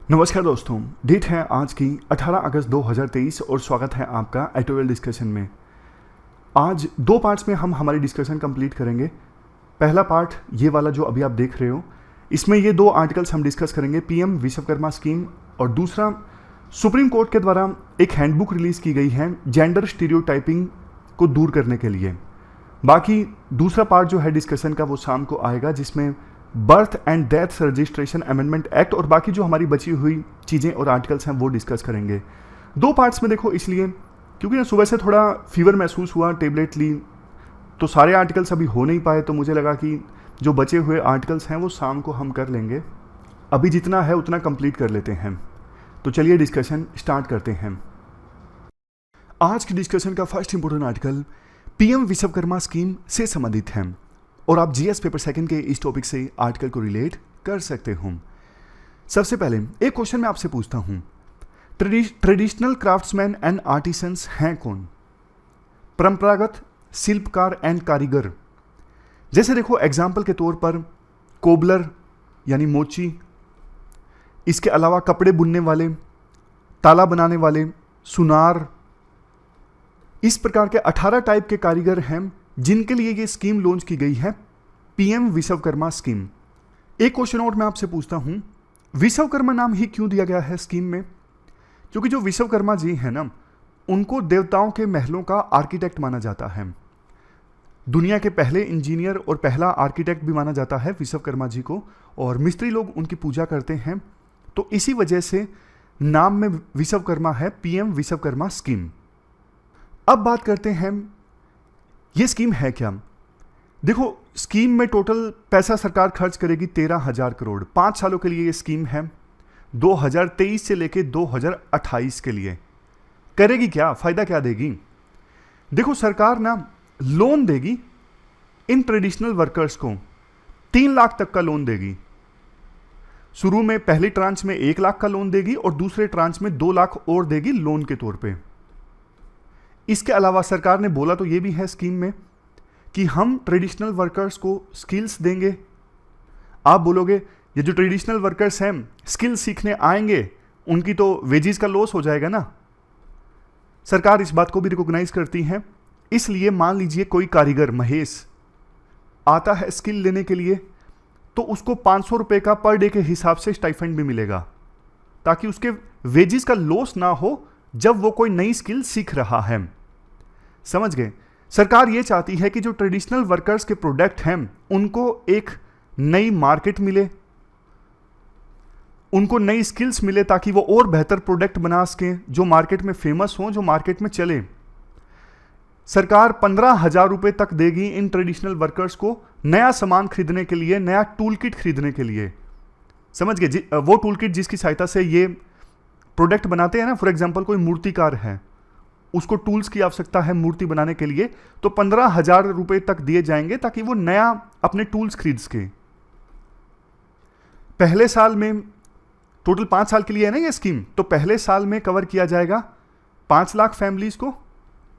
नमस्कार दोस्तों, डेट है आज की 18 अगस्त 2023 और स्वागत है आपका एटोवेल डिस्कशन में। आज दो पार्ट्स में हम हमारी डिस्कशन कंप्लीट करेंगे। पहला पार्ट ये वाला जो अभी आप देख रहे हो, इसमें ये दो आर्टिकल्स हम डिस्कस करेंगे, पीएम विश्वकर्मा स्कीम और दूसरा सुप्रीम कोर्ट के द्वारा एक हैंडबुक रिलीज़ की गई है जेंडर स्टीरियोटाइपिंग को दूर करने के लिए। बाकी दूसरा पार्ट जो है डिस्कशन का वो शाम को आएगा, जिसमें birth and death registration amendment act और बाकी जो हमारी बची हुई चीज़ें और आर्टिकल्स हैं वो डिस्कस करेंगे। दो पार्ट्स में देखो, इसलिए क्योंकि सुबह से थोड़ा फीवर महसूस हुआ, टेबलेट ली, तो सारे आर्टिकल्स अभी हो नहीं पाए, तो मुझे लगा कि जो बचे हुए आर्टिकल्स हैं वो शाम को हम कर लेंगे। अभी जितना है उतना कंप्लीट कर लेते हैं। तो चलिए डिस्कशन स्टार्ट करते हैं। आज की डिस्कशन का first important article PM Vishwakarma scheme से संबंधित है और आप जीएस पेपर सेकंड के इस टॉपिक से आर्टिकल को रिलेट कर सकते हो। सबसे पहले एक क्वेश्चन मैं आपसे पूछता हूं, ट्रेडिशनल क्राफ्ट्समैन एंड आर्टिसंस हैं कौन? परंपरागत शिल्पकार एंड कारीगर। जैसे देखो एग्जाम्पल के तौर पर कोबलर यानी मोची, इसके अलावा कपड़े बुनने वाले, ताला बनाने वाले, सुनार, इस प्रकार के 18 टाइप के कारीगर हैं जिनके लिए ये स्कीम लॉन्च की गई है, पीएम विश्वकर्मा स्कीम। एक क्वेश्चन और मैं आपसे पूछता हूं, विश्वकर्मा नाम ही क्यों दिया गया है स्कीम में? क्योंकि जो विश्वकर्मा जी हैं ना, उनको देवताओं के महलों का आर्किटेक्ट माना जाता है। दुनिया के पहले इंजीनियर और पहला आर्किटेक्ट भी माना जाता है विश्वकर्मा जी को, और मिस्त्री लोग उनकी पूजा करते हैं। तो इसी वजह से नाम में विश्वकर्मा है, पीएम विश्वकर्मा स्कीम। अब बात करते हैं ये स्कीम है क्या। देखो, स्कीम में टोटल पैसा सरकार खर्च करेगी 13,000 करोड़। 5 सालों के लिए ये स्कीम है, 2023 से लेके 2028 के लिए। करेगी क्या, फायदा क्या देगी? देखो, सरकार ना लोन देगी इन ट्रेडिशनल वर्कर्स को, 3 लाख तक का लोन देगी। शुरू में पहली ट्रांच में 1 लाख का लोन देगी और दूसरे ट्रांच में 2 लाख और देगी लोन के तौर पे। इसके अलावा सरकार ने बोला तो ये भी है स्कीम में कि हम ट्रेडिशनल वर्कर्स को स्किल्स देंगे। आप बोलोगे ये जो ट्रेडिशनल वर्कर्स हैं स्किल सीखने आएंगे, उनकी तो वेजेस का लॉस हो जाएगा ना। सरकार इस बात को भी रिकॉग्नाइज करती है। इसलिए मान लीजिए कोई कारीगर महेश आता है स्किल लेने के लिए, तो उसको 500 रुपये का पर डे के हिसाब से स्टाइफंड भी मिलेगा, ताकि उसके वेजेस का लॉस ना हो जब वो कोई नई स्किल सीख रहा है। समझ गए? सरकार ये चाहती है कि जो ट्रेडिशनल वर्कर्स के प्रोडक्ट हैं उनको एक नई मार्केट मिले, उनको नई स्किल्स मिले, ताकि वो और बेहतर प्रोडक्ट बना सकें जो मार्केट में फेमस हो, जो मार्केट में चले। सरकार 15,000 रुपये तक देगी इन ट्रेडिशनल वर्कर्स को नया सामान खरीदने के लिए, नया टूल किट खरीदने के लिए। समझ गए? वो टूल किट जिसकी सहायता से ये प्रोडक्ट बनाते हैं ना। फॉर एग्जाम्पल कोई मूर्तिकार है, उसको टूल्स की आवश्यकता है मूर्ति बनाने के लिए, तो 15,000 रुपये तक दिए जाएंगे ताकि वो नया अपने टूल्स खरीद सके। पहले साल में टोटल 5 साल के लिए है ना ये स्कीम, तो पहले साल में कवर किया जाएगा 5 लाख फैमिलीज को,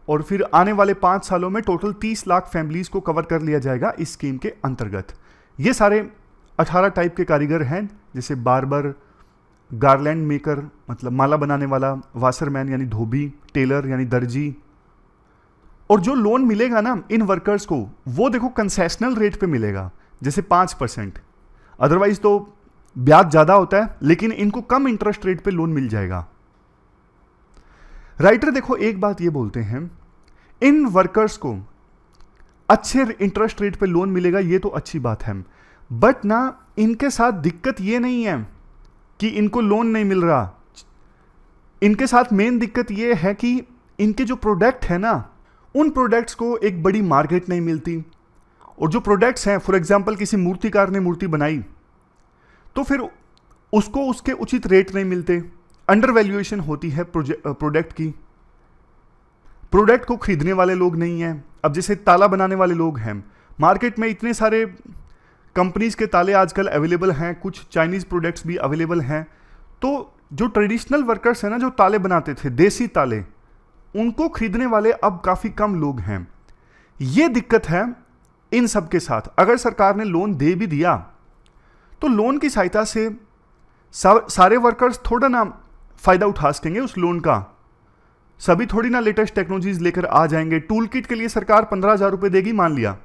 और फिर आने वाले 5 सालों में टोटल 30 लाख फैमिलीज को कवर कर लिया जाएगा इस स्कीम के अंतर्गत। ये सारे 18 टाइप के कारीगर हैं, जैसे बार्बर, गार्लैंड मेकर मतलब माला बनाने वाला, वाशरमैन यानी धोबी, टेलर यानी दर्जी। और जो लोन मिलेगा ना इन वर्कर्स को, वो देखो कंसेशनल रेट पे मिलेगा, जैसे 5%। अदरवाइज तो ब्याज ज़्यादा होता है, लेकिन इनको कम इंटरेस्ट रेट पे लोन मिल जाएगा। राइटर देखो एक बात ये बोलते हैं, इन वर्कर्स को अच्छे इंटरेस्ट रेट पे लोन मिलेगा, ये तो अच्छी बात है, बट ना इनके साथ दिक्कत ये नहीं है कि इनको लोन नहीं मिल रहा। इनके साथ मेन दिक्कत ये है कि इनके जो प्रोडक्ट है ना, उन प्रोडक्ट्स को एक बड़ी मार्केट नहीं मिलती। और जो प्रोडक्ट्स हैं, फॉर एग्जांपल किसी मूर्तिकार ने मूर्ति बनाई, तो फिर उसको उसके उचित रेट नहीं मिलते, अंडर वैल्यूएशन होती है प्रोडक्ट की। प्रोडक्ट को खरीदने वाले लोग नहीं हैं। अब जैसे ताला बनाने वाले लोग हैं, मार्केट में इतने सारे कंपनीज के ताले आजकल अवेलेबल हैं, कुछ चाइनीज प्रोडक्ट्स भी अवेलेबल हैं। तो जो ट्रेडिशनल वर्कर्स हैं ना, जो ताले बनाते थे, देसी ताले, उनको खरीदने वाले अब काफ़ी कम लोग हैं। ये दिक्कत है इन सब के साथ। अगर सरकार ने लोन दे भी दिया, तो लोन की सहायता से सारे वर्कर्स थोड़ा ना फायदा उठा सकेंगे उस लोन का, सभी थोड़ी ना लेटेस्ट टेक्नोलॉजीज लेकर आ जाएंगे। टूल किट के लिए सरकार 15,000 रुपये देगी मान लिया,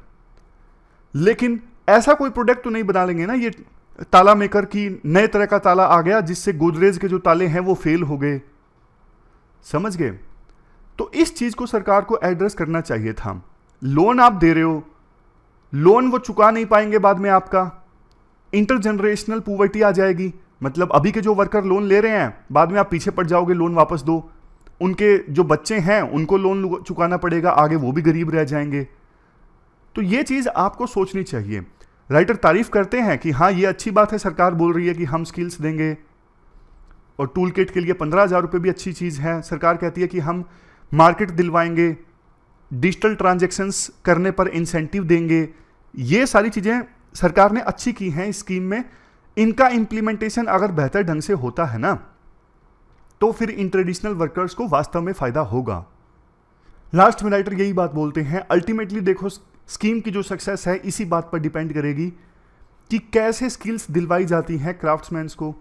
लेकिन ऐसा कोई प्रोडक्ट तो नहीं बना लेंगे ना ये ताला मेकर की नए तरह का ताला आ गया जिससे गोदरेज के जो ताले हैं वो फेल हो गए। समझ गए? तो इस चीज को सरकार को एड्रेस करना चाहिए था। लोन आप दे रहे हो, लोन वो चुका नहीं पाएंगे, बाद में आपका इंटरजेनरेशनल पॉवर्टी आ जाएगी। मतलब अभी के जो वर्कर लोन ले रहे हैं, बाद में आप पीछे पड़ जाओगे, लोन वापस दो, उनके जो बच्चे हैं उनको लोन चुकाना पड़ेगा, आगे वो भी गरीब रह जाएंगे। तो ये चीज आपको सोचनी चाहिए। राइटर तारीफ करते हैं कि हाँ ये अच्छी बात है, सरकार बोल रही है कि हम स्किल्स देंगे, और टूल किट के लिए 15,000 रुपये भी अच्छी चीज है। सरकार कहती है कि हम मार्केट दिलवाएंगे, डिजिटल ट्रांजैक्शंस करने पर इंसेंटिव देंगे। ये सारी चीजें सरकार ने अच्छी की हैं इस स्कीम में। इनका इंप्लीमेंटेशन अगर बेहतर ढंग से होता है ना, तो फिर इन ट्रेडिशनल वर्कर्स को वास्तव में फायदा होगा। लास्ट में राइटर यही बात बोलते हैं, अल्टीमेटली देखो स्कीम की जो सक्सेस है इसी बात पर डिपेंड करेगी कि कैसे स्किल्स दिलवाई जाती हैं क्राफ्ट्समैन्स को।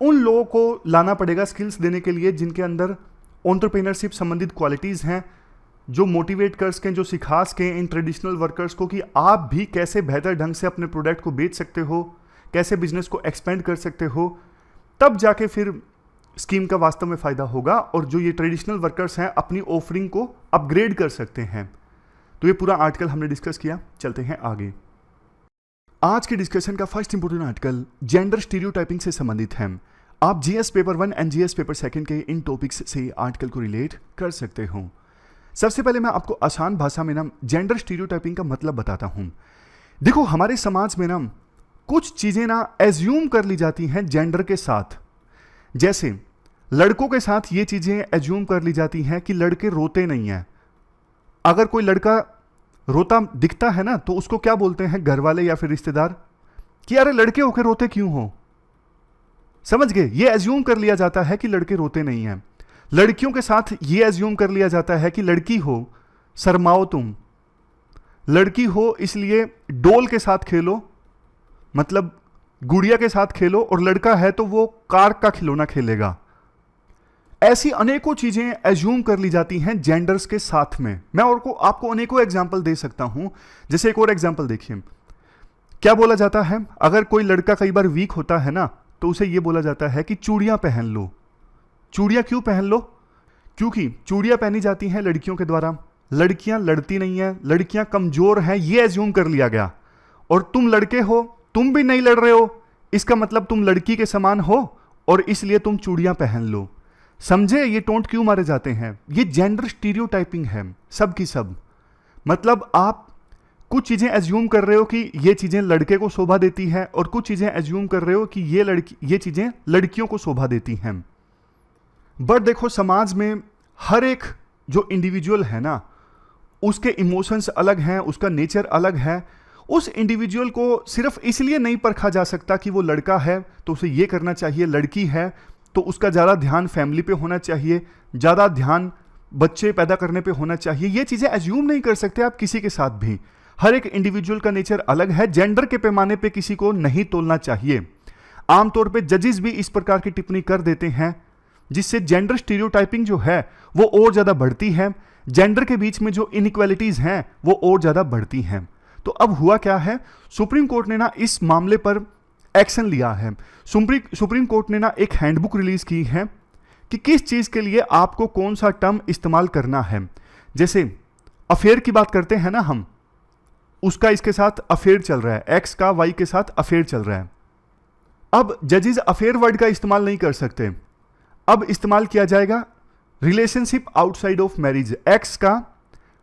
उन लोगों को लाना पड़ेगा स्किल्स देने के लिए जिनके अंदर एंटरप्रेन्योरशिप संबंधित क्वालिटीज़ हैं, जो मोटिवेट कर सकें, जो सिखा सकें इन ट्रेडिशनल वर्कर्स को कि आप भी कैसे बेहतर ढंग से अपने प्रोडक्ट को बेच सकते हो, कैसे बिजनेस को एक्सपेंड कर सकते हो। तब जाके फिर स्कीम का वास्तव में फ़ायदा होगा और जो ये ट्रेडिशनल वर्कर्स हैं अपनी ऑफरिंग को अपग्रेड कर सकते हैं। तो ये पूरा आर्टिकल हमने डिस्कस किया, चलते हैं आगे। आज के डिस्कशन का first important article gender stereotyping से संबंधित है। आप GS paper 1 and GS paper 2 के इन टॉपिक्स से आर्टिकल को रिलेट कर सकते हो। सबसे पहले मैं आपको आसान भाषा में ना जेंडर स्टीरियोटाइपिंग का मतलब बताता हूं। देखो हमारे समाज में ना कुछ चीजें ना एज्यूम कर ली जाती हैं जेंडर के साथ। जैसे लड़कों के साथ ये चीजें एज्यूम कर ली जाती हैं कि लड़के रोते नहीं हैं। अगर कोई लड़का रोता दिखता है ना तो उसको क्या बोलते हैं घर वाले या फिर रिश्तेदार कि अरे लड़के होकर रोते क्यों हो। समझ गए? ये एज्यूम कर लिया जाता है कि लड़के रोते नहीं हैं। लड़कियों के साथ ये एज्यूम कर लिया जाता है कि लड़की हो शर्माओ तुम, लड़की हो इसलिए डोल के साथ खेलो, मतलब गुड़िया के साथ खेलो, और लड़का है तो वो कार का खिलौना खेलेगा। ऐसी अनेकों चीजें एज्यूम कर ली जाती हैं जेंडर्स के साथ में। मैं और को आपको अनेकों एग्जाम्पल दे सकता हूं। जैसे एक और एग्जाम्पल देखिए, क्या बोला जाता है अगर कोई लड़का कई बार वीक होता है ना तो उसे यह बोला जाता है कि चूड़ियां पहन लो। चूड़ियां क्यों पहन लो? क्योंकि चूड़ियां पहनी जाती हैं लड़कियों के द्वारा, लड़कियां लड़ती नहीं है, लड़कियां कमजोर हैं, ये एज्यूम कर लिया गया। और तुम लड़के हो, तुम भी नहीं लड़ रहे हो, इसका मतलब तुम लड़की के समान हो और इसलिए तुम चूड़ियां पहन लो। समझे ये टोंट क्यों मारे जाते हैं? ये जेंडर स्टीरियोटाइपिंग है सब की सब। मतलब आप कुछ चीजें एज्यूम कर रहे हो कि ये चीजें लड़के को शोभा देती है और कुछ चीजें एज्यूम कर रहे हो कि ये चीजें लड़कियों को शोभा देती हैं। बट देखो समाज में हर एक जो इंडिविजुअल है ना उसके इमोशंस अलग हैं, उसका नेचर अलग है। उस इंडिविजुअल को सिर्फ इसलिए नहीं परखा जा सकता कि वो लड़का है तो उसे ये करना चाहिए, लड़की है तो उसका ज़्यादा ध्यान फैमिली पे होना चाहिए, ज़्यादा ध्यान बच्चे पैदा करने पे होना चाहिए। ये चीज़ें एज्यूम नहीं कर सकते आप किसी के साथ भी। हर एक इंडिविजुअल का नेचर अलग है, जेंडर के पैमाने पे किसी को नहीं तोलना चाहिए। आमतौर पे जजेस भी इस प्रकार की टिप्पणी कर देते हैं जिससे जेंडर स्टीरियोटाइपिंग जो है वो और ज़्यादा बढ़ती है, जेंडर के बीच में जो इनइक्वालिटीज़ हैं वो और ज़्यादा बढ़ती हैं। तो अब हुआ क्या है, सुप्रीम कोर्ट ने ना इस मामले पर एक्शन लिया है। सुप्रीम कोर्ट ने ना एक हैंडबुक रिलीज की है कि किस चीज के लिए आपको कौन सा टर्म इस्तेमाल करना है। जैसे अफेयर की बात करते हैं ना हम, उसका इसके साथ अफेयर चल रहा है, एक्स का वाई के साथ अफेयर चल रहा है। अब जजेस अफेयर वर्ड का इस्तेमाल नहीं कर सकते, अब इस्तेमाल किया जाएगा relationship outside of marriage. X का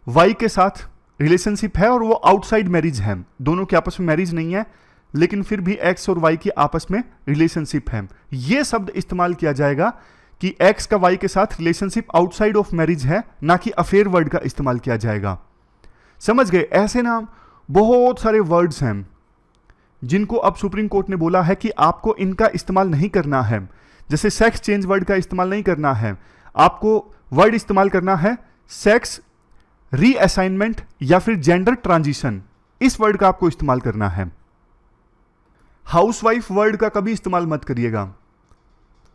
वाई के साथ रिलेशनशिप है और वो आउटसाइड मैरिज है, दोनों के आपस में मैरिज नहीं है लेकिन फिर भी एक्स और वाई की आपस में रिलेशनशिप है। यह शब्द इस्तेमाल किया जाएगा कि एक्स का वाई के साथ रिलेशनशिप आउटसाइड ऑफ मैरिज है, ना कि अफेयर वर्ड का इस्तेमाल किया जाएगा। समझ गए? ऐसे ना बहुत सारे वर्ड्स हैं जिनको अब सुप्रीम कोर्ट ने बोला है कि आपको इनका इस्तेमाल नहीं करना है। जैसे सेक्स चेंज वर्ड का इस्तेमाल नहीं करना है, आपको वर्ड इस्तेमाल करना है सेक्स रीअसाइनमेंट या फिर जेंडर ट्रांजिशन, इस वर्ड का आपको इस्तेमाल करना है। हाउसवाइफ वर्ड का कभी इस्तेमाल मत करिएगा।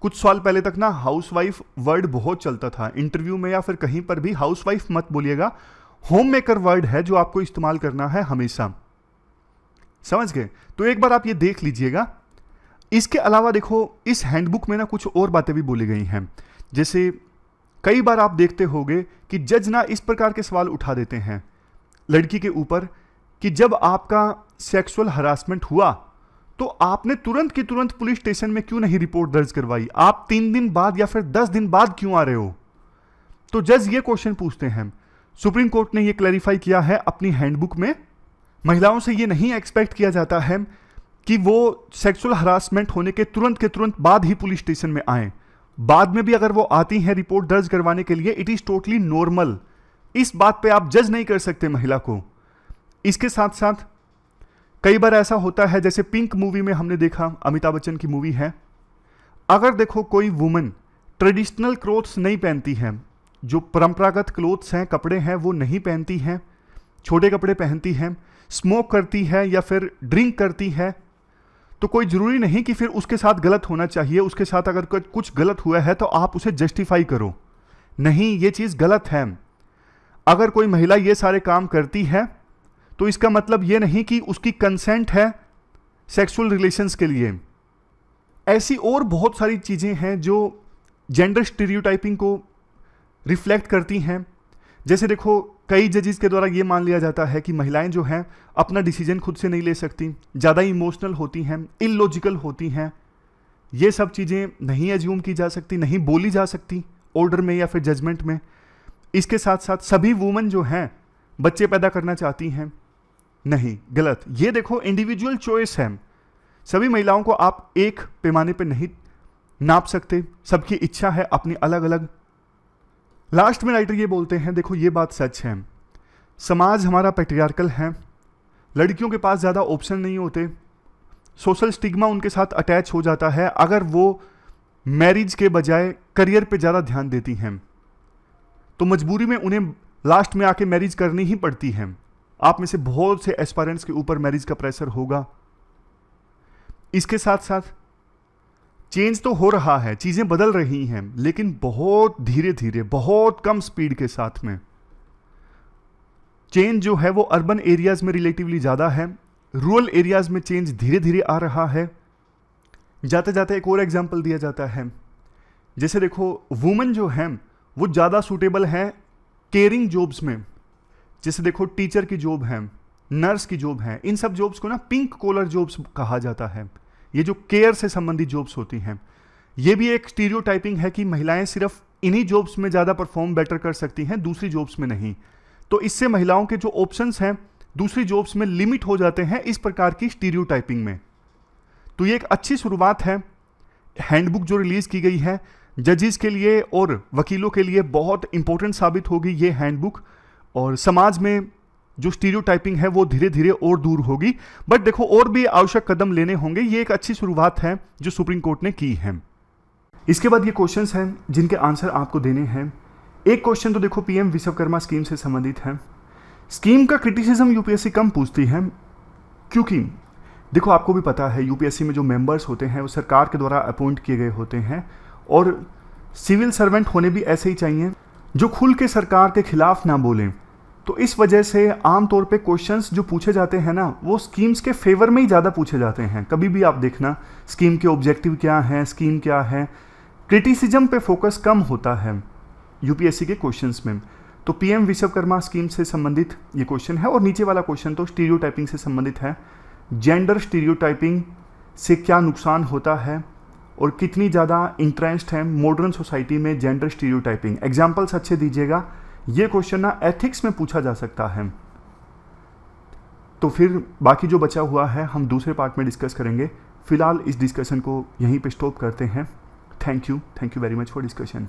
कुछ साल पहले तक ना हाउसवाइफ वर्ड बहुत चलता था, इंटरव्यू में या फिर कहीं पर भी हाउसवाइफ मत बोलिएगा। होम मेकर वर्ड है जो आपको इस्तेमाल करना है हमेशा, समझ गए? तो एक बार आप ये देख लीजिएगा। इसके अलावा देखो इस हैंडबुक में ना कुछ और बातें भी बोली गई हैं। जैसे कई बार आप देखते होंगे कि जज ना इस प्रकार के सवाल उठा देते हैं लड़की के ऊपर कि जब आपका सेक्सुअल हरासमेंट हुआ तो आपने तुरंत की तुरंत पुलिस स्टेशन में क्यों नहीं रिपोर्ट दर्ज करवाई? आप 3 दिन बाद या फिर 10 दिन बाद क्यों आ रहे हो? तो जज ये क्वेश्चन पूछते हैं। सुप्रीम कोर्ट ने ये क्लैरिफाई किया है अपनी हैंडबुक में। महिलाओं से ये नहीं एक्सपेक्ट किया जाता है कि वो सेक्सुअल हरासमेंट होने के तुरंत बाद ही पुलिस स्टेशन में आए। बाद में भी अगर वो आती हैं रिपोर्ट दर्ज करवाने के लिए, इट इज टोटली नॉर्मल। इस बात पे आप जज नहीं कर सकते महिला को। इसके साथ साथ कई बार ऐसा होता है, जैसे पिंक मूवी में हमने देखा, अमिताभ बच्चन की मूवी है, अगर देखो कोई वुमन ट्रेडिशनल क्लोथ्स नहीं पहनती है, जो परंपरागत क्लोथ्स हैं, कपड़े हैं, वो नहीं पहनती हैं, छोटे कपड़े पहनती हैं, स्मोक करती है या फिर ड्रिंक करती है, तो कोई ज़रूरी नहीं कि फिर उसके साथ गलत होना चाहिए। उसके साथ अगर कुछ गलत हुआ है तो आप उसे जस्टिफाई करो, नहीं ये चीज़ गलत है। अगर कोई महिला ये सारे काम करती है तो इसका मतलब ये नहीं कि उसकी कंसेंट है सेक्सुअल रिलेशंस के लिए। ऐसी और बहुत सारी चीज़ें हैं जो जेंडर स्टीरियोटाइपिंग को रिफ्लेक्ट करती हैं। जैसे देखो कई जजेस के द्वारा ये मान लिया जाता है कि महिलाएं जो हैं अपना डिसीजन खुद से नहीं ले सकती, ज़्यादा इमोशनल होती हैं, इलॉजिकल होती हैं। ये सब चीज़ें नहीं एज्यूम की जा सकती, नहीं बोली जा सकती ऑर्डर में या फिर जजमेंट में। इसके साथ साथ सभी वुमेन जो हैं बच्चे पैदा करना चाहती हैं, नहीं, गलत। ये देखो इंडिविजुअल चॉइस है। सभी महिलाओं को आप एक पैमाने पर नहीं नाप सकते, सबकी इच्छा है अपनी अलग अलग। लास्ट में राइटर ये बोलते हैं, देखो ये बात सच है, समाज हमारा पैट्रियार्कल है, लड़कियों के पास ज़्यादा ऑप्शन नहीं होते, सोशल स्टिग्मा उनके साथ अटैच हो जाता है अगर वो मैरिज के बजाय करियर पे ज़्यादा ध्यान देती हैं, तो मजबूरी में उन्हें लास्ट में आके मैरिज करनी ही पड़ती है। आप में से बहुत से एस्पायरेंट्स के ऊपर मैरिज का प्रेशर होगा। इसके साथ साथ चेंज तो हो रहा है, चीज़ें बदल रही हैं, लेकिन बहुत धीरे धीरे, बहुत कम स्पीड के साथ में। चेंज जो है वो अर्बन एरियाज में रिलेटिवली ज़्यादा है, रूरल एरियाज में चेंज धीरे धीरे आ रहा है। जाते जाते एक और एग्जांपल दिया जाता है, जैसे देखो वुमेन जो हैं वो ज़्यादा सूटेबल हैं केयरिंग जॉब्स में। जैसे देखो टीचर की जॉब है, नर्स की जॉब है, इन सब जॉब्स को ना पिंक कॉलर जॉब्स कहा जाता है। ये जो केयर से संबंधित जॉब्स होती हैं, ये भी एक स्टीरियोटाइपिंग है कि महिलाएं सिर्फ इन्हीं जॉब्स में ज़्यादा परफॉर्म बेटर कर सकती हैं, दूसरी जॉब्स में नहीं। तो इससे महिलाओं के जो ऑप्शंस हैं दूसरी जॉब्स में लिमिट हो जाते हैं इस प्रकार की स्टीरियोटाइपिंग में। तो ये एक अच्छी शुरुआत है। हैंडबुक जो रिलीज़ की गई है जजेस के लिए और वकीलों के लिए बहुत इंपॉर्टेंट साबित होगी ये हैंडबुक, और समाज में जो स्टीरियोटाइपिंग है वो धीरे धीरे और दूर होगी। बट देखो और भी आवश्यक कदम लेने होंगे। ये एक अच्छी शुरुआत है जो सुप्रीम कोर्ट ने की है। इसके बाद ये क्वेश्चंस हैं जिनके आंसर आपको देने हैं। एक क्वेश्चन तो देखो पीएम विश्वकर्मा स्कीम से संबंधित है। स्कीम का क्रिटिसिज्म यूपीएससी कम पूछती है, क्योंकि देखो आपको भी पता है यूपीएससी में जो मेंबर्स होते हैं वो सरकार के द्वारा अपॉइंट किए गए होते हैं, और सिविल सर्वेंट होने भी ऐसे ही चाहिए जो खुल के सरकार के खिलाफ ना बोलें। तो इस वजह से आमतौर पे क्वेश्चंस जो पूछे जाते हैं ना वो स्कीम्स के फेवर में ही ज़्यादा पूछे जाते हैं। कभी भी आप देखना स्कीम के ऑब्जेक्टिव क्या हैं, स्कीम क्या है, क्रिटिसिज्म पे फोकस कम होता है यूपीएससी के क्वेश्चंस में। तो पीएम विश्वकर्मा स्कीम से संबंधित ये क्वेश्चन है। और नीचे वाला क्वेश्चन तो स्टीरियोटाइपिंग से संबंधित है। जेंडर स्टीरियोटाइपिंग से क्या नुकसान होता है और कितनी ज़्यादा इंटरेस्ट है मॉडर्न सोसाइटी में जेंडर स्टीरियोटाइपिंग। एग्जाम्पल्स अच्छे दीजिएगा। ये क्वेश्चन ना एथिक्स में पूछा जा सकता है। तो फिर बाकी जो बचा हुआ है हम दूसरे पार्ट में डिस्कस करेंगे। फिलहाल इस डिस्कशन को यहीं पे स्टॉप करते हैं। Thank you very much for discussion.